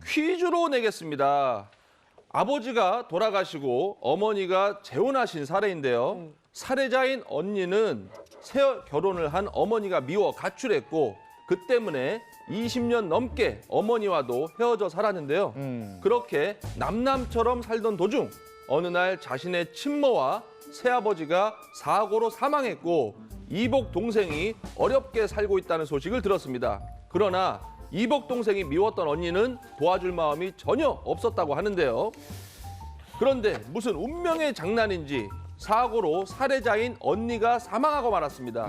퀴즈로 내겠습니다. 아버지가 돌아가시고 어머니가 재혼하신 사례인데요. 사례자인 언니는 새 결혼을 한 어머니가 미워 가출했고 그 때문에 20년 넘게 어머니와도 헤어져 살았는데요. 그렇게 남남처럼 살던 도중 어느 날 자신의 친모와 새아버지가 사고로 사망했고 이복 동생이 어렵게 살고 있다는 소식을 들었습니다. 그러나 이복 동생이 미웠던 언니는 도와줄 마음이 전혀 없었다고 하는데요. 그런데 무슨 운명의 장난인지 사고로 살해자인 언니가 사망하고 말았습니다.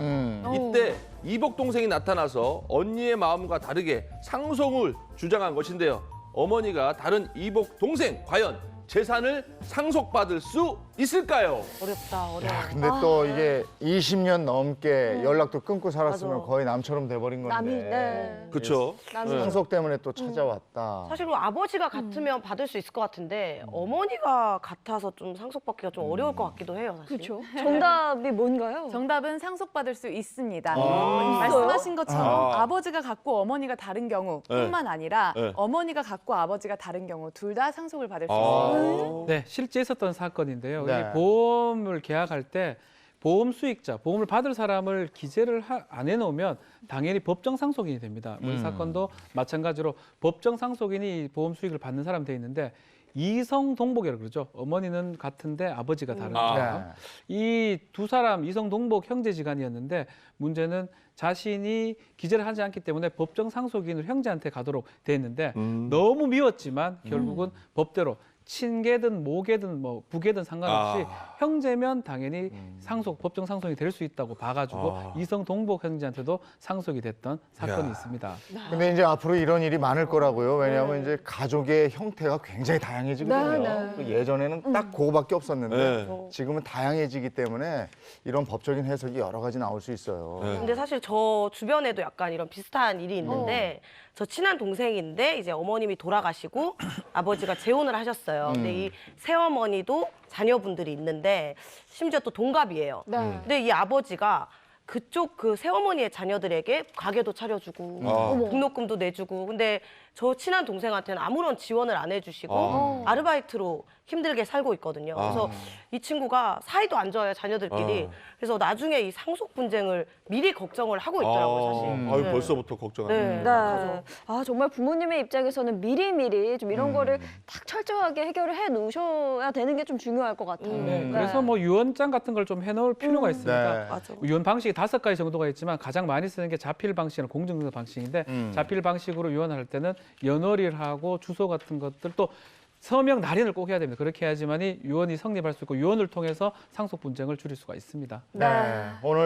이때 이복 동생이 나타나서 언니의 마음과 다르게 상속을 주장한 것인데요. 어머니가 다른 이복 동생 과연 재산을 상속받을 수 있을까요? 어렵다. 근데 또 이게 20년 넘게 연락도 끊고 살았으면 맞아. 거의 남처럼 돼버린 건데. 남이 네. 그렇죠. 남이 상속 때문에 또 찾아왔다. 사실 아버지가 같으면 받을 수 있을 것 같은데 어머니가 같아서 좀 상속받기가 좀 어려울 것 같기도 해요. 사실. 그렇죠. 정답이 뭔가요? 정답은 상속받을 수 있습니다. 아. 말씀하신 것처럼 아. 아버지가 같고 어머니가 다른 경우뿐만 아니라 네. 어머니가 같고 아버지가 다른 경우 둘 다 상속을 받을 수 아. 있습니다. 네, 실제 있었던 사건인데요. 네. 이 보험을 계약할 때 보험 수익자, 보험을 받을 사람을 기재를 안 해놓으면 당연히 법정 상속인이 됩니다. 이 사건도 마찬가지로 법정 상속인이 이 보험 수익을 받는 사람 돼 있는데 이성 동복이라고 그러죠. 어머니는 같은데 아버지가 다른 거죠. 이 두 사람 이성 동복 형제지간이었는데 문제는 자신이 기재를 하지 않기 때문에 법정 상속인으로 형제한테 가도록 돼 있는데 너무 미웠지만 결국은 법대로 친계든 모계든 뭐 부계든 상관없이 형제면 당연히 법정 상속이 될 수 있다고 봐가지고 이성 동복 형제한테도 상속이 됐던 사건이 있습니다. 근데 이제 앞으로 이런 일이 많을 거라고요. 왜냐하면 이제 가족의 형태가 굉장히 다양해지거든요. 네, 그 예전에는 딱 그거밖에 없었는데 네. 지금은 다양해지기 때문에 이런 법적인 해석이 여러 가지 나올 수 있어요. 근데 사실 저 주변에도 약간 이런 비슷한 일이 있는데 저 친한 동생인데 이제 어머님이 돌아가시고 아버지가 재혼을 하셨어요. 근데 이 새어머니도 자녀분들이 있는데 심지어 또 동갑이에요. 네. 근데 이 아버지가 그쪽 그 새어머니의 자녀들에게 가게도 차려주고 등록금도 내주고 근데 저 친한 동생한테는 아무런 지원을 안 해주시고 아르바이트로 힘들게 살고 있거든요. 그래서 이 친구가 사이도 안 좋아요, 자녀들끼리. 그래서 나중에 이 상속 분쟁을 미리 걱정을 하고 있더라고요, 사실. 아유, 네. 벌써부터 걱정하네. 네. 네. 맞아. 아 정말 부모님의 입장에서는 미리미리 좀 이런 거를 딱 철저하게 해결을 해 놓으셔야 되는 게 좀 중요할 것 같아요. 네, 그래서 뭐 유언장 같은 걸 좀 해놓을 필요가 있습니다. 네. 맞아. 유언 방식이 5가지 정도가 있지만 가장 많이 쓰는 게 자필 방식이나 공증서 방식인데 자필 방식으로 유언할 때는 연월일 하고 주소 같은 것들 또 서명 날인을 꼭 해야 됩니다. 그렇게 해야지만이 유언이 성립할 수 있고 유언을 통해서 상속 분쟁을 줄일 수가 있습니다. 네. 오늘